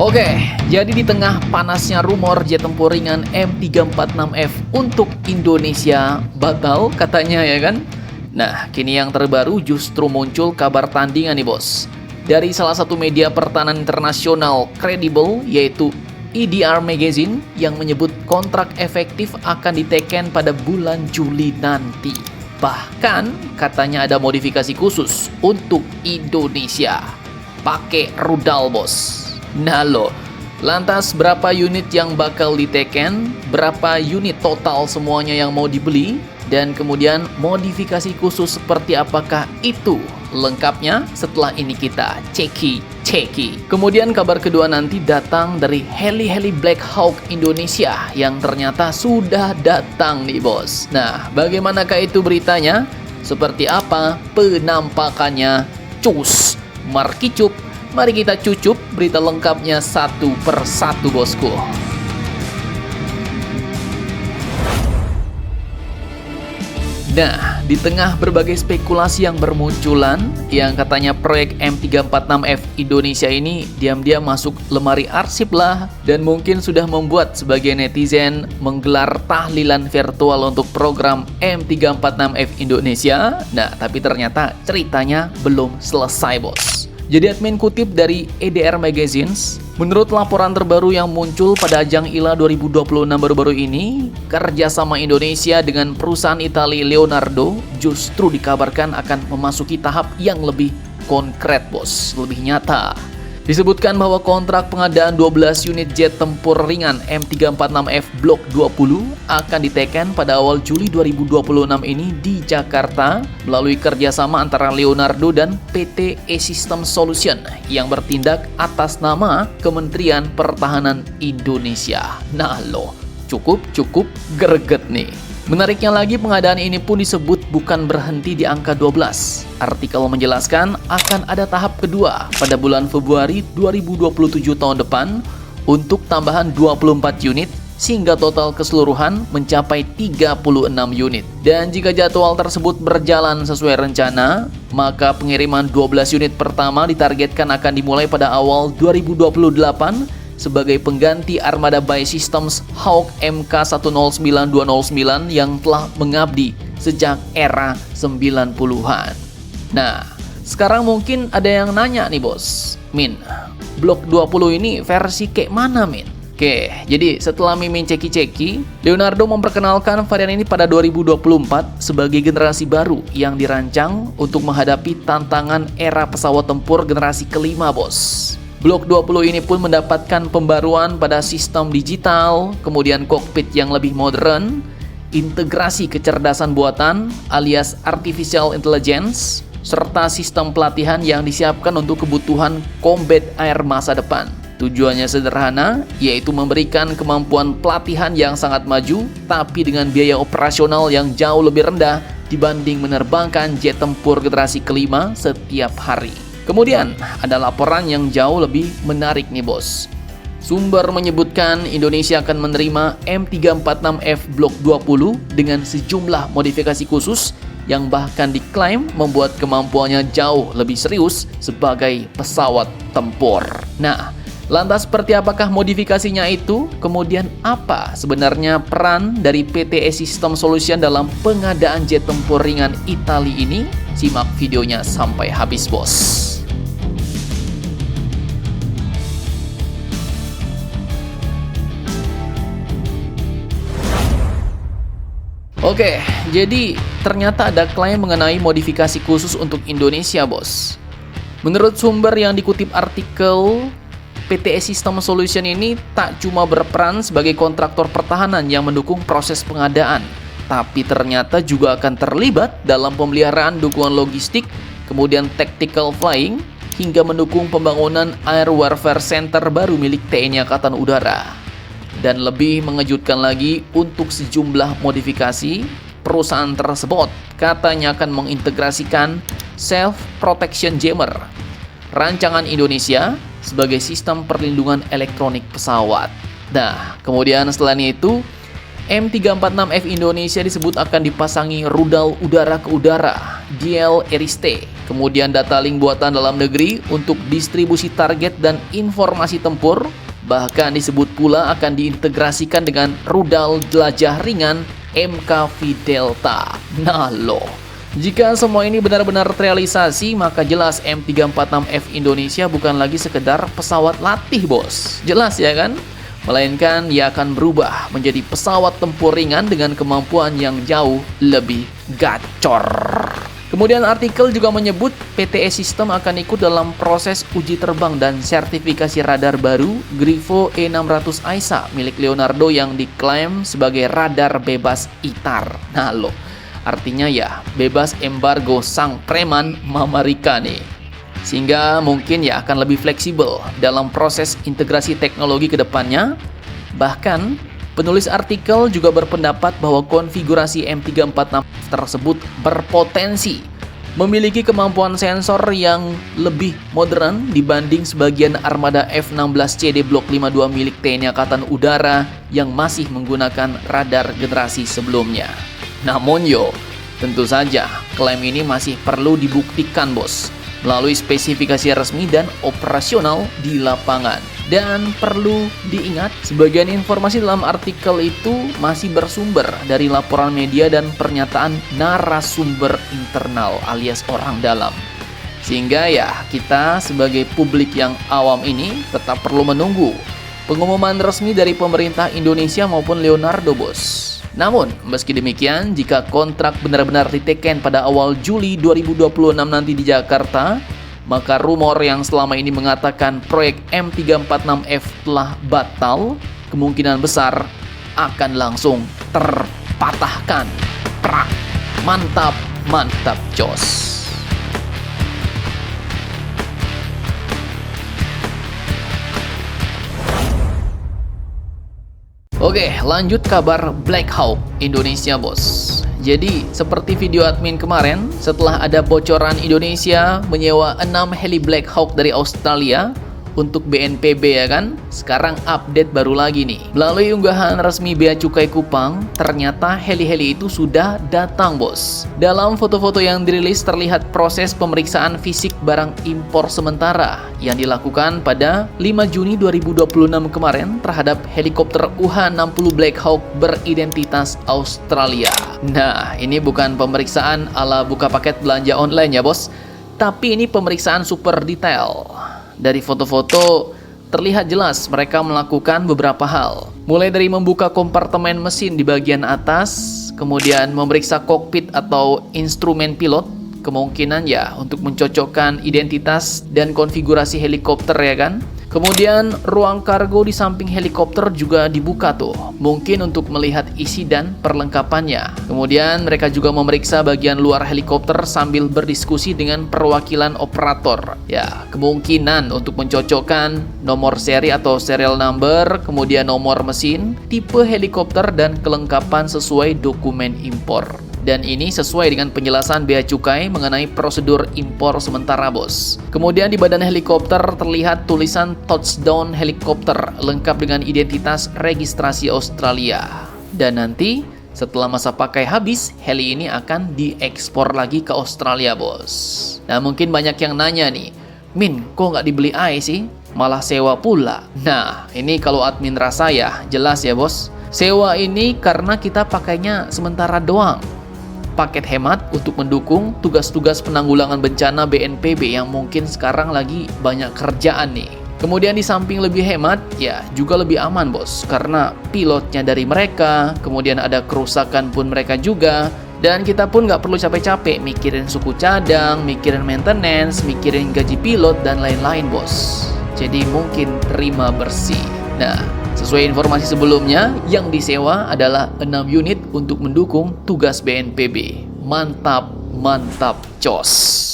Oke, jadi di tengah panasnya rumor jet tempur ringan M346F untuk Indonesia batal katanya ya kan? Nah, kini yang terbaru justru muncul kabar tandingan nih bos. Dari salah satu media pertahanan internasional kredibel yaitu EDR Magazine yang menyebut kontrak efektif akan diteken pada bulan Juli nanti. Bahkan katanya ada modifikasi khusus untuk Indonesia. Pakai rudal bos. Nah lo, lantas berapa unit yang bakal diteken, berapa unit total semuanya yang mau dibeli, dan kemudian modifikasi khusus seperti apakah itu? Lengkapnya setelah ini kita ceki. Kemudian kabar kedua nanti datang dari heli-heli Black Hawk Indonesia yang ternyata sudah datang nih bos. Nah, bagaimanakah itu beritanya? Seperti apa penampakannya? Cus, markicup. Mari kita cucup berita lengkapnya satu per satu bosku. Nah, di tengah berbagai spekulasi yang bermunculan, yang katanya proyek M346F Indonesia ini diam-diam masuk lemari arsip lah, dan mungkin sudah membuat sebagian netizen menggelar tahlilan virtual untuk program M346F Indonesia. Nah, tapi ternyata ceritanya belum selesai bos. Jadi admin kutip dari EDR Magazines, menurut laporan terbaru yang muncul pada ajang ILA 2026 baru-baru ini, kerjasama Indonesia dengan perusahaan Italia Leonardo justru dikabarkan akan memasuki tahap yang lebih konkret bos, lebih nyata. Disebutkan bahwa kontrak pengadaan 12 unit jet tempur ringan M346F Block 20 akan diteken pada awal Juli 2026 ini di Jakarta melalui kerjasama antara Leonardo dan PT E-System Solution yang bertindak atas nama Kementerian Pertahanan Indonesia. Nah loh, cukup greget nih. Menariknya lagi, pengadaan ini pun disebut bukan berhenti di angka 12. Artikel menjelaskan akan ada tahap kedua pada bulan Februari 2027 tahun depan untuk tambahan 24 unit sehingga total keseluruhan mencapai 36 unit. Dan jika jadwal tersebut berjalan sesuai rencana, maka pengiriman 12 unit pertama ditargetkan akan dimulai pada awal 2028 sebagai pengganti armada Buy Systems Hawk MK109209 yang telah mengabdi sejak era 90-an. Nah, sekarang mungkin ada yang nanya nih bos, Min, Block 20 ini versi kayak mana Min? Oke, jadi setelah Mimin ceki-ceki, Leonardo memperkenalkan varian ini pada 2024 sebagai generasi baru yang dirancang untuk menghadapi tantangan era pesawat tempur generasi kelima bos. Block 20 ini pun mendapatkan pembaruan pada sistem digital, kemudian kokpit yang lebih modern, integrasi kecerdasan buatan alias artificial intelligence, serta sistem pelatihan yang disiapkan untuk kebutuhan combat air masa depan. Tujuannya sederhana, yaitu memberikan kemampuan pelatihan yang sangat maju, tapi dengan biaya operasional yang jauh lebih rendah dibanding menerbangkan jet tempur generasi kelima setiap hari. Kemudian ada laporan yang jauh lebih menarik nih bos. Sumber menyebutkan Indonesia akan menerima M346F Block 20 dengan sejumlah modifikasi khusus yang bahkan diklaim membuat kemampuannya jauh lebih serius sebagai pesawat tempur. Nah, lantas seperti apakah modifikasinya itu? Kemudian apa sebenarnya peran dari PT E-System Solution dalam pengadaan jet tempur ringan Italia ini? Simak videonya sampai habis bos. Oke, jadi ternyata ada klaim mengenai modifikasi khusus untuk Indonesia, bos. Menurut sumber yang dikutip artikel, PT E-System Solution ini tak cuma berperan sebagai kontraktor pertahanan yang mendukung proses pengadaan, tapi ternyata juga akan terlibat dalam pemeliharaan dukungan logistik, kemudian tactical flying, hingga mendukung pembangunan Air Warfare Center baru milik TNI Angkatan Udara. Dan lebih mengejutkan lagi, untuk sejumlah modifikasi, perusahaan tersebut katanya akan mengintegrasikan Self-Protection Jammer, rancangan Indonesia, sebagai sistem perlindungan elektronik pesawat. Nah, kemudian setelah itu, M346F Indonesia disebut akan dipasangi rudal udara ke udara, GL Eriste, kemudian data link buatan dalam negeri untuk distribusi target dan informasi tempur, bahkan disebut pula akan diintegrasikan dengan rudal jelajah ringan MKV Delta. Nah loh, jika semua ini benar-benar terrealisasi, maka jelas M346F Indonesia bukan lagi sekedar pesawat latih, bos. Jelas ya kan? Melainkan ia akan berubah menjadi pesawat tempur ringan dengan kemampuan yang jauh lebih gacor. Kemudian artikel juga menyebut PTE System akan ikut dalam proses uji terbang dan sertifikasi radar baru Grifo E600 AISA milik Leonardo yang diklaim sebagai radar bebas ITAR. Nah loh, artinya ya bebas embargo sang preman Mama Rika nih. Sehingga mungkin ya akan lebih fleksibel dalam proses integrasi teknologi ke depannya. Bahkan, penulis artikel juga berpendapat bahwa konfigurasi M346 tersebut berpotensi memiliki kemampuan sensor yang lebih modern dibanding sebagian armada F-16CD Blok 52 milik TNI Angkatan Udara yang masih menggunakan radar generasi sebelumnya. Namun tentu saja klaim ini masih perlu dibuktikan, bos, melalui spesifikasi resmi dan operasional di lapangan. Dan perlu diingat, sebagian informasi dalam artikel itu masih bersumber dari laporan media dan pernyataan narasumber internal alias orang dalam. Sehingga ya kita sebagai publik yang awam ini tetap perlu menunggu pengumuman resmi dari pemerintah Indonesia maupun Leonardo, bos. Namun, meski demikian, jika kontrak benar-benar diteken pada awal Juli 2026 nanti di Jakarta, maka rumor yang selama ini mengatakan proyek M346F telah batal, kemungkinan besar akan langsung terpatahkan. Prak, mantap, mantap, jos. Oke, lanjut kabar Black Hawk Indonesia, bos. Jadi, seperti video admin kemarin, setelah ada bocoran Indonesia menyewa 6 heli Black Hawk dari Australia untuk BNPB ya kan? Sekarang update baru lagi nih. Melalui unggahan resmi Bea Cukai Kupang, ternyata heli-heli itu sudah datang, bos. Dalam foto-foto yang dirilis terlihat proses pemeriksaan fisik barang impor sementara yang dilakukan pada 5 Juni 2026 kemarin terhadap helikopter UH-60 Black Hawk beridentitas Australia. Nah, ini bukan pemeriksaan ala buka paket belanja online ya, bos. Tapi ini pemeriksaan super detail. Dari foto-foto terlihat jelas mereka melakukan beberapa hal. Mulai dari membuka kompartemen mesin di bagian atas, kemudian memeriksa kokpit atau instrumen pilot, kemungkinan ya untuk mencocokkan identitas dan konfigurasi helikopter ya kan. Kemudian ruang kargo di samping helikopter juga dibuka tuh, mungkin untuk melihat isi dan perlengkapannya. Kemudian mereka juga memeriksa bagian luar helikopter sambil berdiskusi dengan perwakilan operator. Ya, kemungkinan untuk mencocokkan nomor seri atau serial number, kemudian nomor mesin, tipe helikopter dan kelengkapan sesuai dokumen impor. Dan ini sesuai dengan penjelasan Bea Cukai mengenai prosedur impor sementara, bos. Kemudian di badan helikopter terlihat tulisan touchdown helikopter lengkap dengan identitas registrasi Australia. Dan nanti setelah masa pakai habis, heli ini akan diekspor lagi ke Australia, bos. Nah, mungkin banyak yang nanya nih, Min, kok nggak dibeli AI sih? Malah sewa pula. Nah, ini kalau admin rasa ya jelas ya, bos. Sewa ini karena kita pakainya sementara doang. Paket hemat untuk mendukung tugas-tugas penanggulangan bencana BNPB yang mungkin sekarang lagi banyak kerjaan nih. Kemudian di samping lebih hemat, ya juga lebih aman, bos. Karena pilotnya dari mereka, kemudian ada kerusakan pun mereka juga. Dan kita pun nggak perlu capek-capek mikirin suku cadang, mikirin maintenance, mikirin gaji pilot, dan lain-lain, bos. Jadi mungkin terima bersih. Nah, sesuai informasi sebelumnya, yang disewa adalah 6 unit untuk mendukung tugas BNPB. Mantap, mantap, cos.